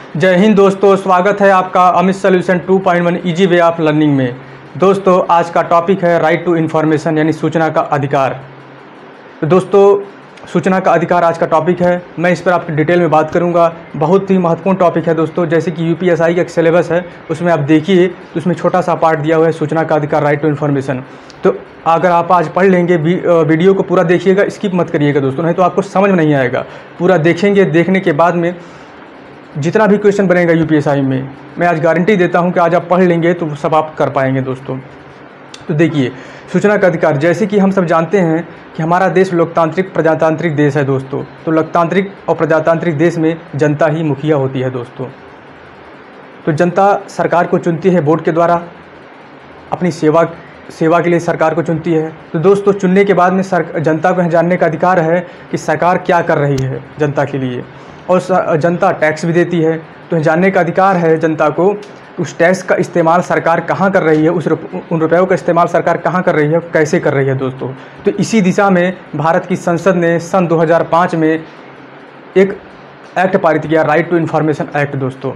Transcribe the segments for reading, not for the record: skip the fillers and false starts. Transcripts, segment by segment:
जय हिंद दोस्तों, स्वागत है आपका Amit solution 2.1 easy way of learning में। दोस्तों आज का टॉपिक है राइट टू इन्फॉर्मेशन यानी सूचना का अधिकार। तो दोस्तों सूचना का अधिकार आज का टॉपिक है। मैं इस पर आपकी डिटेल में बात करूंगा। बहुत ही महत्वपूर्ण टॉपिक है दोस्तों। जैसे कि यूपीएसआई का एक सिलेबस है, उसमें आप देखिए तो उसमें छोटा सा पार्ट दिया हुआ है सूचना का अधिकार, राइट टू इन्फॉर्मेशन। तो अगर आप आज पढ़ लेंगे, वीडियो को पूरा देखिएगा, स्किप मत करिएगा दोस्तों, नहीं तो आपको समझ में नहीं आएगा। पूरा देखेंगे, देखने के बाद में जितना भी क्वेश्चन बनेगा यूपीएसआई में, मैं आज गारंटी देता हूं कि आज आप पढ़ लेंगे तो सब आप कर पाएंगे दोस्तों। तो देखिए सूचना का अधिकार, जैसे कि हम सब जानते हैं कि हमारा देश लोकतांत्रिक प्रजातांत्रिक देश है दोस्तों। तो लोकतांत्रिक और प्रजातांत्रिक देश में जनता ही मुखिया होती है दोस्तों। तो जनता सरकार को चुनती है वोट के द्वारा, अपनी सेवा के लिए सरकार को चुनती है। तो दोस्तों चुनने के बाद में जनता को यह जानने का अधिकार है कि सरकार क्या कर रही है जनता के लिए, और जनता टैक्स भी देती है। तो जानने का अधिकार है जनता को उस टैक्स का इस्तेमाल सरकार कहाँ कर रही है, उन रुपयों का इस्तेमाल सरकार कहाँ कर रही है, कैसे कर रही है दोस्तों। तो इसी दिशा में भारत की संसद ने सन 2005 में एक एक्ट पारित किया, राइट टू इन्फॉर्मेशन एक्ट दोस्तों।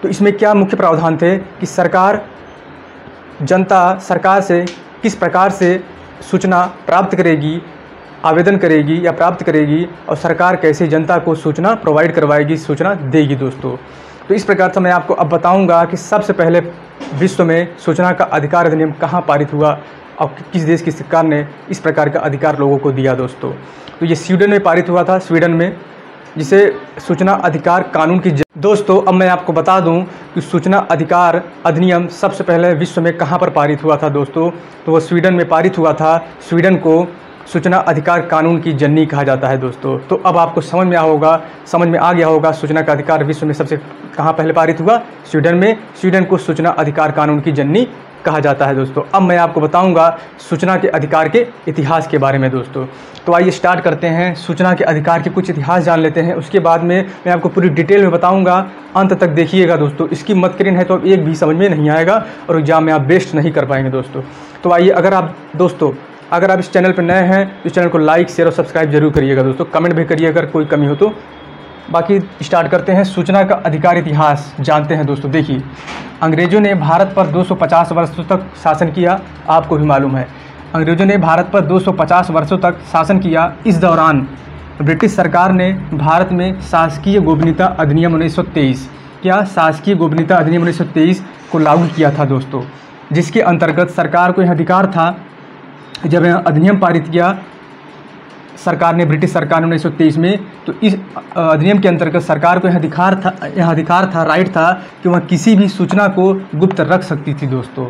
तो इसमें क्या मुख्य प्रावधान थे कि जनता सरकार से किस प्रकार से सूचना प्राप्त करेगी, आवेदन करेगी या प्राप्त करेगी, और सरकार कैसे जनता को सूचना प्रोवाइड करवाएगी, सूचना देगी दोस्तों। तो इस प्रकार से मैं आपको अब बताऊंगा कि सबसे पहले विश्व में सूचना का अधिकार अधिनियम कहाँ पारित हुआ और किस देश की सरकार ने इस प्रकार का अधिकार लोगों को दिया दोस्तों। तो ये स्वीडन में पारित हुआ था, स्वीडन में, जिसे सूचना अधिकार कानून की दोस्तों अब मैं आपको बता दूं कि सूचना अधिकार अधिनियम सबसे पहले विश्व में कहाँ पर पारित हुआ था दोस्तों। तो वो स्वीडन में पारित हुआ था। स्वीडन को सूचना अधिकार कानून की जननी कहा जाता है दोस्तों। तो अब आपको समझ में आ गया होगा सूचना का अधिकार विश्व में सबसे कहाँ पहले पारित हुआ, स्वीडन में। स्वीडन को सूचना अधिकार कानून की जननी कहा जाता है दोस्तों। अब मैं आपको बताऊंगा सूचना के अधिकार के इतिहास के बारे में दोस्तों। तो आइए स्टार्ट करते हैं, सूचना के अधिकार के कुछ इतिहास जान लेते हैं। उसके बाद में मैं आपको पूरी डिटेल में बताऊंगा, अंत तक देखिएगा दोस्तों। इसकी मत करें है तो अब एक भी समझ में नहीं आएगा और एग्जाम में आप बेस्ट नहीं कर पाएंगे दोस्तों। तो आइए, अगर आप इस चैनल पर नए हैं तो इस चैनल को लाइक, शेयर और सब्सक्राइब जरूर करिएगा दोस्तों। कमेंट भी करिए अगर कोई कमी हो तो। बाकी स्टार्ट करते हैं, सूचना का अधिकार इतिहास जानते हैं दोस्तों। देखिए अंग्रेज़ों ने भारत पर 250 वर्षों तक शासन किया, आपको भी मालूम है। अंग्रेज़ों ने भारत पर 250 वर्षों तक शासन किया। इस दौरान ब्रिटिश सरकार ने भारत में शासकीय गोपनीयता अधिनियम 1923 शासकीय गोपनीयता अधिनियम 1923 को लागू किया था दोस्तों, जिसके अंतर्गत सरकार को यह अधिकार था, जब यह अधिनियम पारित किया सरकार ने, ब्रिटिश सरकार ने 1923 में, तो इस अधिनियम के अंतर्गत सरकार को यह अधिकार था, राइट था कि वह किसी भी सूचना को गुप्त रख सकती थी दोस्तों।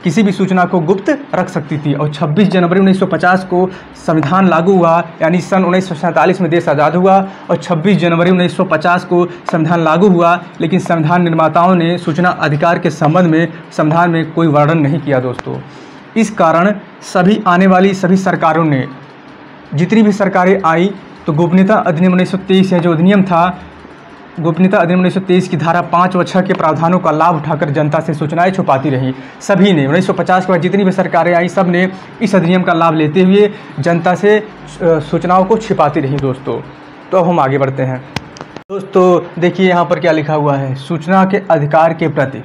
किसी भी सूचना को गुप्त रख सकती थी। और 26 जनवरी 1950 को संविधान लागू हुआ, यानी सन 1947 में देश आज़ाद हुआ और 26 जनवरी 1950 को संविधान लागू हुआ। लेकिन संविधान निर्माताओं ने सूचना अधिकार के संबंध में संविधान में कोई वर्णन नहीं किया दोस्तों। इस कारण आने वाली सभी सरकारों ने, जितनी भी सरकारें आई, तो गोपनीयता अधिनियम 1923 जो अधिनियम था, गोपनीयता अधिनियम 1923 की धारा 5 व 6 के प्रावधानों का लाभ उठाकर जनता से सूचनाएं छुपाती रही। सभी ने 1950 के बाद जितनी भी सरकारें आई, सब ने इस अधिनियम का लाभ लेते हुए जनता से सूचनाओं को छिपाती रही दोस्तों। तो अब हम आगे बढ़ते हैं दोस्तों। देखिए यहाँ पर क्या लिखा हुआ है, सूचना के अधिकार के प्रति।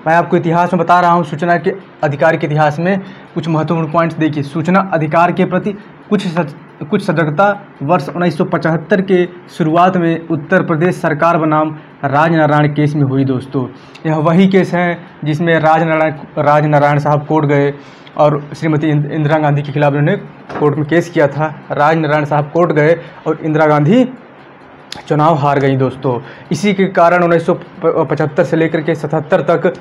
मैं आपको इतिहास में बता रहा हूँ, सूचना के अधिकार के इतिहास में कुछ महत्वपूर्ण पॉइंट्स देखिए। सूचना अधिकार के प्रति कुछ सजगता वर्ष 1975 के शुरुआत में उत्तर प्रदेश सरकार बनाम राजनारायण केस में हुई दोस्तों। यह वही केस है जिसमें राजनारायण साहब कोर्ट गए और श्रीमती इंदिरा गांधी के खिलाफ उन्होंने कोर्ट में केस किया था। राजनारायण साहब कोर्ट गए और इंदिरा गांधी चुनाव हार गई दोस्तों। इसी के कारण 1975 से लेकर के 77 तक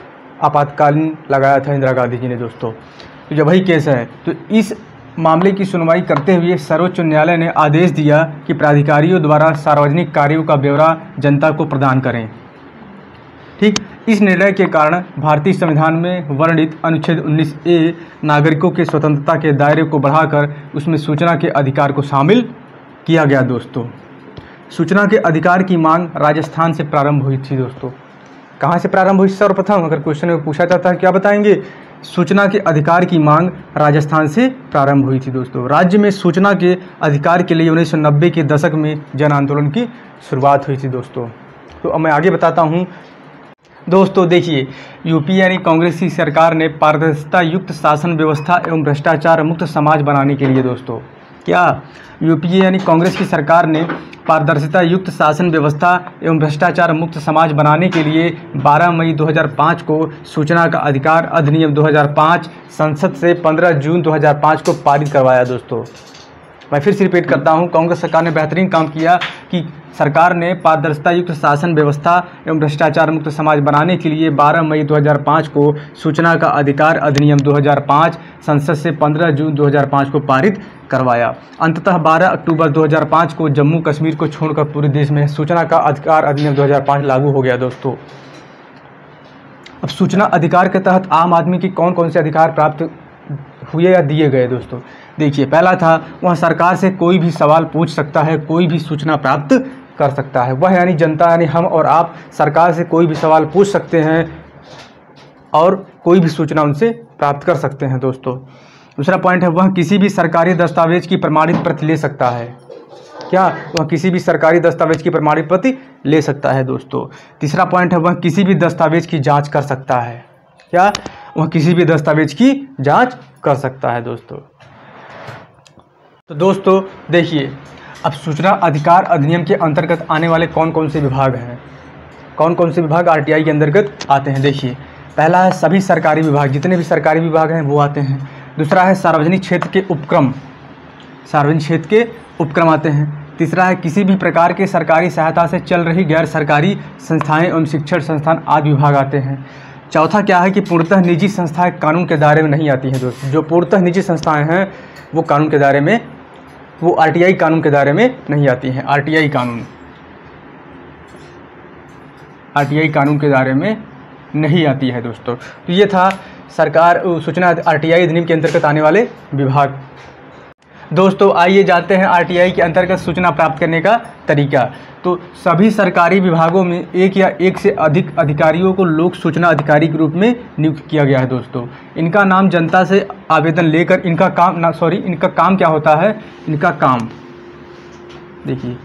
आपातकालीन लगाया था इंदिरा गांधी जी ने दोस्तों। तो जब वही केस है, तो इस मामले की सुनवाई करते हुए सर्वोच्च न्यायालय ने आदेश दिया कि प्राधिकारियों द्वारा सार्वजनिक कार्यों का ब्यौरा जनता को प्रदान करें। ठीक, इस निर्णय के कारण भारतीय संविधान में वर्णित अनुच्छेद 19A नागरिकों के स्वतंत्रता के दायरे को बढ़ाकर उसमें सूचना के अधिकार को शामिल किया गया दोस्तों। सूचना के अधिकार की मांग राजस्थान से प्रारंभ हुई थी दोस्तों। कहाँ से प्रारंभ हुई? सर्वप्रथम अगर क्वेश्चन में पूछा जाता है क्या बताएंगे, सूचना के अधिकार की मांग राजस्थान से प्रारंभ हुई थी दोस्तों। राज्य में सूचना के अधिकार के लिए 1990 के दशक में जन आंदोलन की शुरुआत हुई थी दोस्तों। तो अब मैं आगे बताता हूँ दोस्तों। देखिए, यूपी यानी कांग्रेस की सरकार ने पारदर्शिता युक्त शासन व्यवस्था एवं भ्रष्टाचार मुक्त समाज बनाने के लिए दोस्तों, क्या यूपीए यानी कांग्रेस की सरकार ने पारदर्शिता युक्त शासन व्यवस्था एवं भ्रष्टाचार मुक्त समाज बनाने के लिए 12 मई 2005 को सूचना का अधिकार अधिनियम 2005 संसद से 15 जून 2005 को पारित करवाया दोस्तों। मैं फिर से रिपीट करता हूं, कांग्रेस सरकार ने बेहतरीन काम किया कि सरकार ने पारदर्शिता युक्त शासन व्यवस्था एवं भ्रष्टाचार मुक्त समाज बनाने के लिए 12 मई 2005 को सूचना का अधिकार अधिनियम 2005 संसद से 15 जून 2005 को पारित करवाया। अंततः 12 अक्टूबर 2005 को जम्मू कश्मीर को छोड़कर पूरे देश में सूचना का अधिकार अधिनियम 2005 लागू हो गया दोस्तों। अब सूचना अधिकार के तहत आम आदमी की कौन कौन से अधिकार प्राप्त हुए या दिए गए दोस्तों। देखिए, पहला था वह सरकार से कोई भी सवाल पूछ सकता है, कोई भी सूचना प्राप्त कर सकता है। वह यानी जनता यानी हम और आप सरकार से कोई भी सवाल पूछ सकते हैं और कोई भी सूचना उनसे प्राप्त कर सकते हैं दोस्तों। दूसरा पॉइंट है वह किसी भी सरकारी दस्तावेज की प्रमाणित प्रति ले सकता है। क्या वह किसी भी सरकारी दस्तावेज की प्रमाणित प्रति ले सकता है दोस्तों। तीसरा पॉइंट है वह किसी भी दस्तावेज की जांच कर सकता है। क्या वह किसी भी दस्तावेज की जांच कर सकता है दोस्तों। तो दोस्तों देखिए, अब सूचना अधिकार अधिनियम के अंतर्गत आने वाले कौन कौन से विभाग हैं, कौन कौन से विभाग आरटीआई के अंतर्गत आते हैं। देखिए, पहला है सभी सरकारी विभाग, जितने भी सरकारी विभाग हैं वो आते हैं। दूसरा है सार्वजनिक क्षेत्र के उपक्रम, सार्वजनिक क्षेत्र के उपक्रम आते हैं। तीसरा है किसी भी प्रकार के सरकारी सहायता से चल रही गैर सरकारी संस्थाएं एवं शिक्षण संस्थान आदि विभाग आते हैं। चौथा क्या है कि पूर्णतः निजी संस्थाएं कानून के दायरे में नहीं आती हैं दोस्तों। जो पूर्णतः निजी संस्थाएं हैं वो कानून के दायरे में, वो आरटीआई कानून के दायरे में नहीं आती हैं। आरटीआई कानून के दायरे में नहीं आती है दोस्तों। तो ये था सरकार सूचना आरटीआई अधिनियम के अंतर्गत आने वाले विभाग। दोस्तों आइए जानते हैं आरटीआई के अंतर्गत सूचना प्राप्त करने का तरीका। तो सभी सरकारी विभागों में एक या एक से अधिक अधिकारियों को लोक सूचना अधिकारी के रूप में नियुक्त किया गया है दोस्तों। इनका नाम जनता से आवेदन लेकर इनका काम क्या होता है, इनका काम देखिए,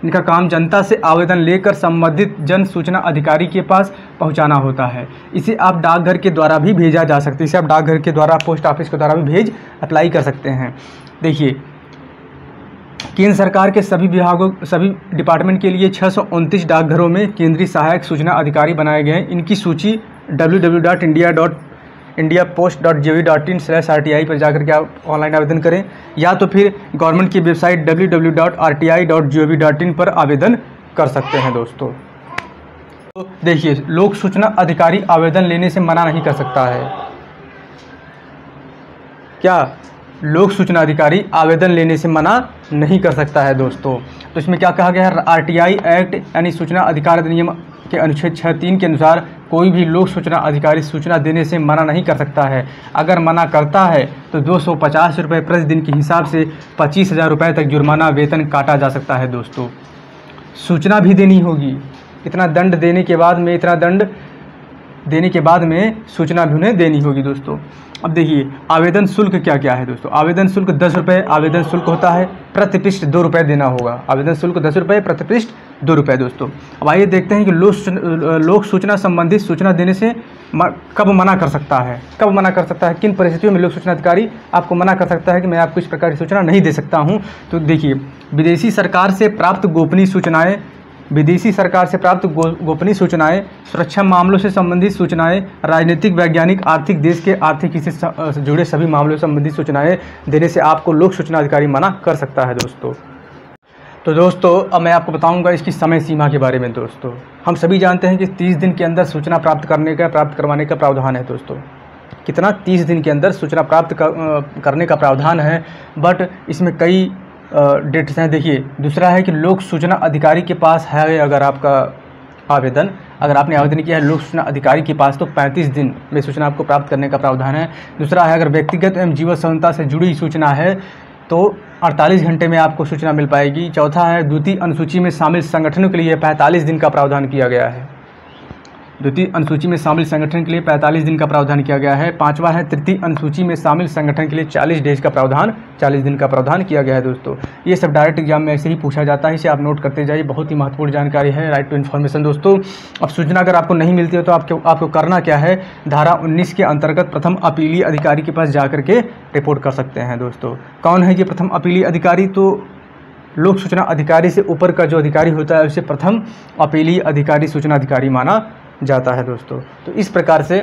इनका काम जनता से आवेदन लेकर संबंधित जन सूचना अधिकारी के पास पहुंचाना होता है। इसे आप डाकघर के द्वारा भी भेजा जा सकता है, इसे आप डाकघर के द्वारा, पोस्ट ऑफिस के द्वारा भी अप्लाई कर सकते हैं। देखिए, केंद्र सरकार के सभी विभागों, सभी डिपार्टमेंट के लिए 629 डाकघरों में केंद्रीय सहायक सूचना अधिकारी बनाए गए हैं। इनकी सूची www.indiapost.gov.in/rti पर जाकर के आप ऑनलाइन आवेदन करें, या तो फिर गवर्नमेंट की वेबसाइट www.rti.gov.in पर आवेदन कर सकते हैं दोस्तों। तो देखिए, लोक सूचना अधिकारी आवेदन लेने से मना नहीं कर सकता है। क्या लोक सूचना अधिकारी आवेदन लेने से मना नहीं कर सकता है दोस्तों। तो इसमें क्या कहा गया है, आरटीआई एक्ट यानी सूचना अधिकार अधिनियम के अनुच्छेद 6(3) के अनुसार कोई भी लोक सूचना अधिकारी सूचना देने से मना नहीं कर सकता है। अगर मना करता है तो 250 रुपये प्रतिदिन के हिसाब से 25,000 रुपये तक जुर्माना वेतन काटा जा सकता है दोस्तों। सूचना भी देनी होगी, इतना दंड देने के बाद में सूचना भी उन्हें देनी होगी दोस्तों। अब देखिए, आवेदन शुल्क क्या क्या है दोस्तों। आवेदन शुल्क 10 रुपये आवेदन शुल्क होता है, प्रति पृष्ठ 2 रुपये देना होगा। आवेदन शुल्क 10 रुपये, प्रति पृष्ठ 2 रुपये दोस्तों। अब आइए देखते हैं कि लोक सूचना संबंधित सूचना देने से कब मना कर सकता है, किन परिस्थितियों में लोक सूचना अधिकारी आपको मना कर सकता है कि मैं आपको इस प्रकार की सूचना नहीं दे सकता हूँ। तो देखिए, विदेशी सरकार से प्राप्त गोपनीय सूचनाएं, सुरक्षा मामलों से संबंधित सूचनाएं, राजनीतिक, वैज्ञानिक, आर्थिक, देश के आर्थिक हिस्से से जुड़े सभी मामलों से संबंधित सूचनाएं देने से आपको लोक सूचना अधिकारी मना कर सकता है दोस्तों। तो दोस्तों अब मैं आपको बताऊंगा इसकी समय सीमा के बारे में दोस्तों। हम सभी जानते हैं कि 30 दिन के अंदर सूचना प्राप्त करवाने का प्रावधान है दोस्तों। कितना, 30 दिन के अंदर सूचना प्राप्त करने का प्रावधान है, बट इसमें कई डेट्स हैं। देखिए, दूसरा है कि लोक सूचना अधिकारी के पास है, अगर आपने आवेदन किया है लोक सूचना अधिकारी के पास, तो 35 दिन में सूचना आपको प्राप्त करने का प्रावधान है। दूसरा है अगर व्यक्तिगत एवं जीवन स्वतंत्रता से जुड़ी सूचना है तो 48 घंटे में आपको सूचना मिल पाएगी। चौथा है द्वितीय अनुसूची में शामिल संगठनों के लिए 45 दिन का प्रावधान किया गया है। द्वितीय अनुसूची में शामिल संगठन के लिए 45 दिन का प्रावधान किया गया है। 5वां है तृतीय अनुसूची में शामिल संगठन के लिए 40 डेज का प्रावधान 40 दिन का प्रावधान किया गया है दोस्तों। ये सब डायरेक्ट एग्जाम में ऐसे ही पूछा जाता है, इसे आप नोट करते जाइए, बहुत ही महत्वपूर्ण जानकारी है, राइट टू इन्फॉर्मेशन दोस्तों। अब सूचना अगर आपको नहीं मिलती है तो आपको करना क्या है, धारा 19 के अंतर्गत प्रथम अपीलीय अधिकारी के पास जाकर के रिपोर्ट कर सकते हैं दोस्तों। कौन है ये प्रथम अपीलीय अधिकारी? तो लोक सूचना अधिकारी से ऊपर का जो अधिकारी होता है उसे प्रथम अपीलीय अधिकारी सूचना अधिकारी माना जाता है दोस्तों। तो इस प्रकार से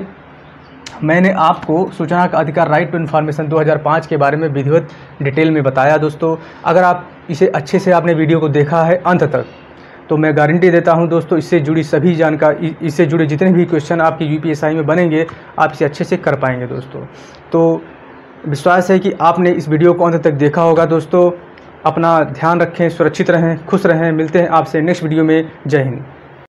मैंने आपको सूचना का अधिकार राइट टू इन्फॉर्मेशन 2005 के बारे में विधिवत डिटेल में बताया दोस्तों। अगर आप इसे अच्छे से आपने वीडियो को देखा है अंत तक तो मैं गारंटी देता हूं दोस्तों, इससे जुड़ी सभी जानकारी, इससे जुड़े जितने भी क्वेश्चन आपकी यूपीएससी में बनेंगे आप इसे अच्छे से कर पाएंगे दोस्तों। तो विश्वास है कि आपने इस वीडियो को अंत तक देखा होगा दोस्तों। अपना ध्यान रखें, सुरक्षित रहें, खुश रहें। मिलते हैं आपसे नेक्स्ट वीडियो में। जय हिंद।